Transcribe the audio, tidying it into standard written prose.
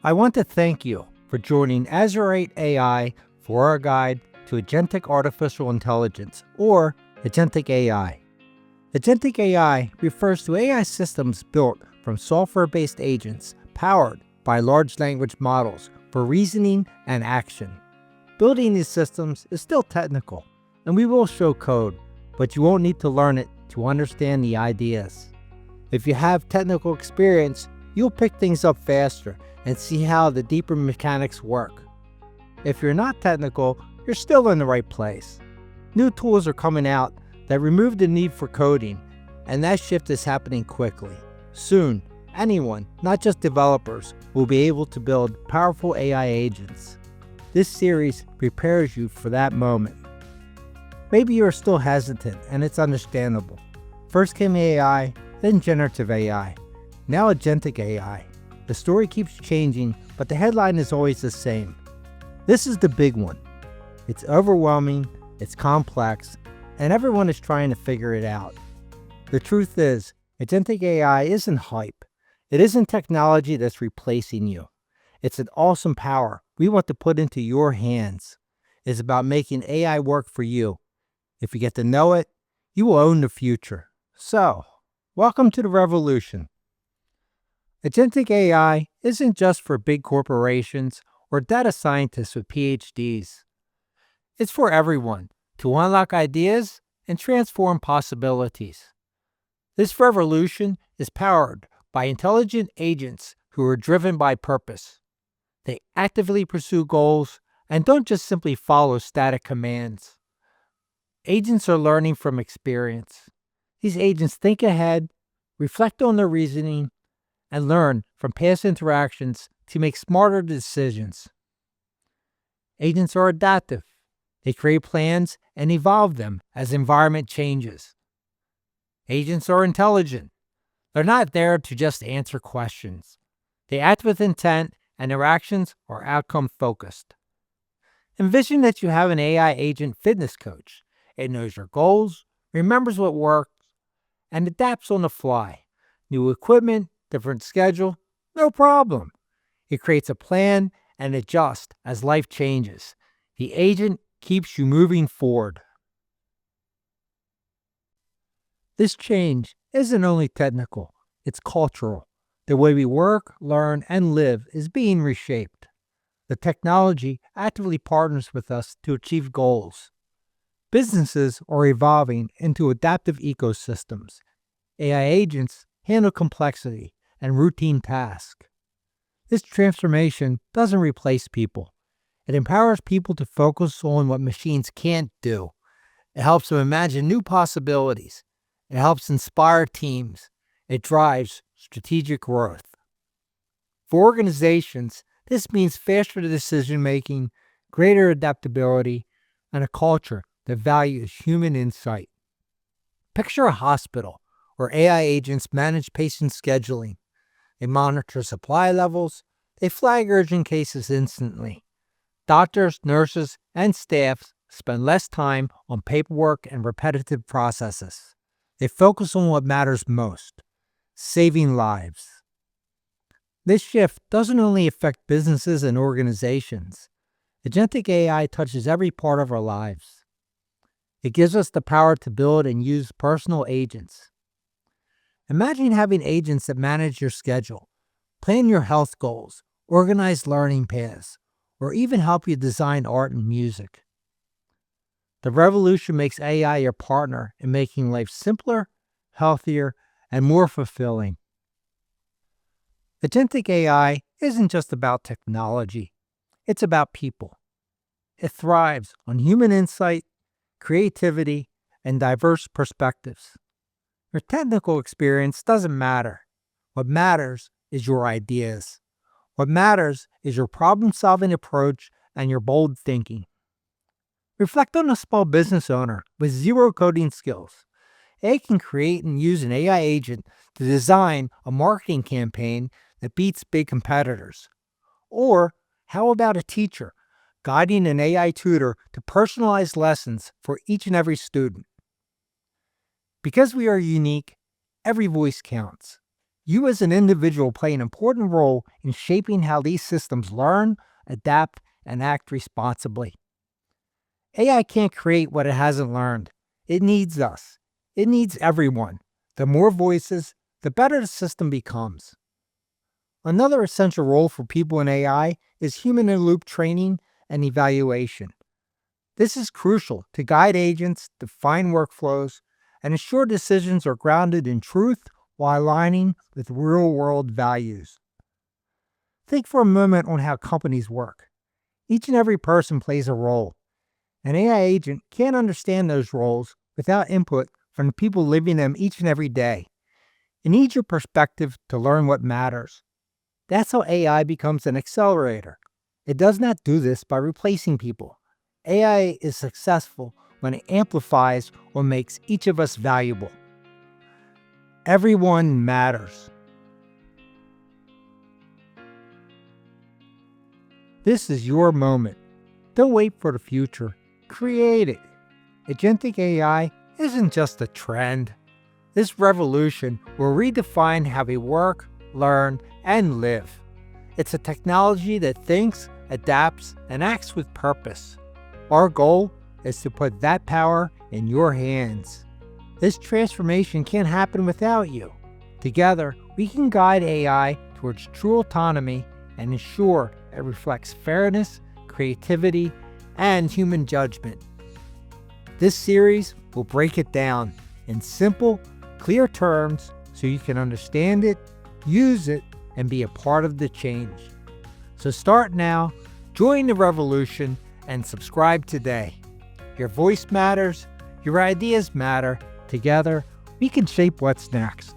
I want to thank you for joining Azurite AI for our guide to Agentic Artificial Intelligence, or Agentic AI. Agentic AI refers to AI systems built from software-based agents powered by large language models for reasoning and action. Building these systems is still technical, and we will show code, but you won't need to learn it to understand the ideas. If you have technical experience, you'll pick things up faster and see how the deeper mechanics work. If you're not technical, you're still in the right place. New tools are coming out that remove the need for coding, and that shift is happening quickly. Soon, anyone, not just developers, will be able to build powerful AI agents. This series prepares you for that moment. Maybe you're still hesitant, and it's understandable. First came AI, then generative AI, now agentic AI. The story keeps changing, but the headline is always the same. This is the big one. It's overwhelming, it's complex, and everyone is trying to figure it out. The truth is, agentic AI isn't hype. It isn't technology that's replacing you. It's an awesome power we want to put into your hands. It's about making AI work for you. If you get to know it, you will own the future. So, welcome to the revolution. Agentic AI isn't just for big corporations or data scientists with PhDs. It's for everyone to unlock ideas and transform possibilities. This revolution is powered by intelligent agents who are driven by purpose. They actively pursue goals and don't just simply follow static commands. Agents are learning from experience. These agents think ahead, reflect on their reasoning, and learn from past interactions to make smarter decisions. Agents are adaptive. They create plans and evolve them as environment changes. Agents are intelligent. They're not there to just answer questions. They act with intent, and their actions are outcome-focused. Envision that you have an AI agent fitness coach. It knows your goals, remembers what works, and adapts on the fly. New equipment, different schedule, no problem. It creates a plan and adjusts as life changes. The agent keeps you moving forward. This change isn't only technical, it's cultural. The way we work, learn, and live is being reshaped. The technology actively partners with us to achieve goals. Businesses are evolving into adaptive ecosystems. AI agents handle complexity and routine tasks. This transformation doesn't replace people. It empowers people to focus on what machines can't do. It helps them imagine new possibilities. It helps inspire teams. It drives strategic growth. For organizations, this means faster decision-making, greater adaptability, and a culture that values human insight. Picture a hospital where AI agents manage patient scheduling. They monitor supply levels. They flag urgent cases instantly. Doctors, nurses, and staff spend less time on paperwork and repetitive processes. They focus on what matters most, saving lives. This shift doesn't only affect businesses and organizations. Agentic AI touches every part of our lives. It gives us the power to build and use personal agents. Imagine having agents that manage your schedule, plan your health goals, organize learning paths, or even help you design art and music. The revolution makes AI your partner in making life simpler, healthier, and more fulfilling. Agentic AI isn't just about technology. It's about people. It thrives on human insight, creativity, and diverse perspectives. Your technical experience doesn't matter. What matters is your ideas. What matters is your problem-solving approach and your bold thinking. Reflect on a small business owner with zero coding skills. They can create and use an AI agent to design a marketing campaign that beats big competitors. Or how about a teacher guiding an AI tutor to personalize lessons for each and every student? Because we are unique, every voice counts. You as an individual play an important role in shaping how these systems learn, adapt, and act responsibly. AI can't create what it hasn't learned. It needs us. It needs everyone. The more voices, the better the system becomes. Another essential role for people in AI is human-in-the-loop training and evaluation. This is crucial to guide agents, define workflows, and ensure decisions are grounded in truth while aligning with real-world values. Think for a moment on how companies work. Each and every person plays a role. An AI agent can't understand those roles without input from the people living them each and every day. It needs your perspective to learn what matters. That's how AI becomes an accelerator. It does not do this by replacing people. AI is successful when it amplifies or makes each of us valuable. Everyone matters. This is your moment. Don't wait for the future. Create it. Agentic AI isn't just a trend. This revolution will redefine how we work, learn, and live. It's a technology that thinks, adapts, and acts with purpose. Our goal is to put that power in your hands. This transformation can't happen without you. Together, we can guide AI towards true autonomy and ensure it reflects fairness, creativity, and human judgment. This series will break it down in simple, clear terms so you can understand it, use it, and be a part of the change. So start now, join the revolution, and subscribe today. Your voice matters, your ideas matter. Together, we can shape what's next.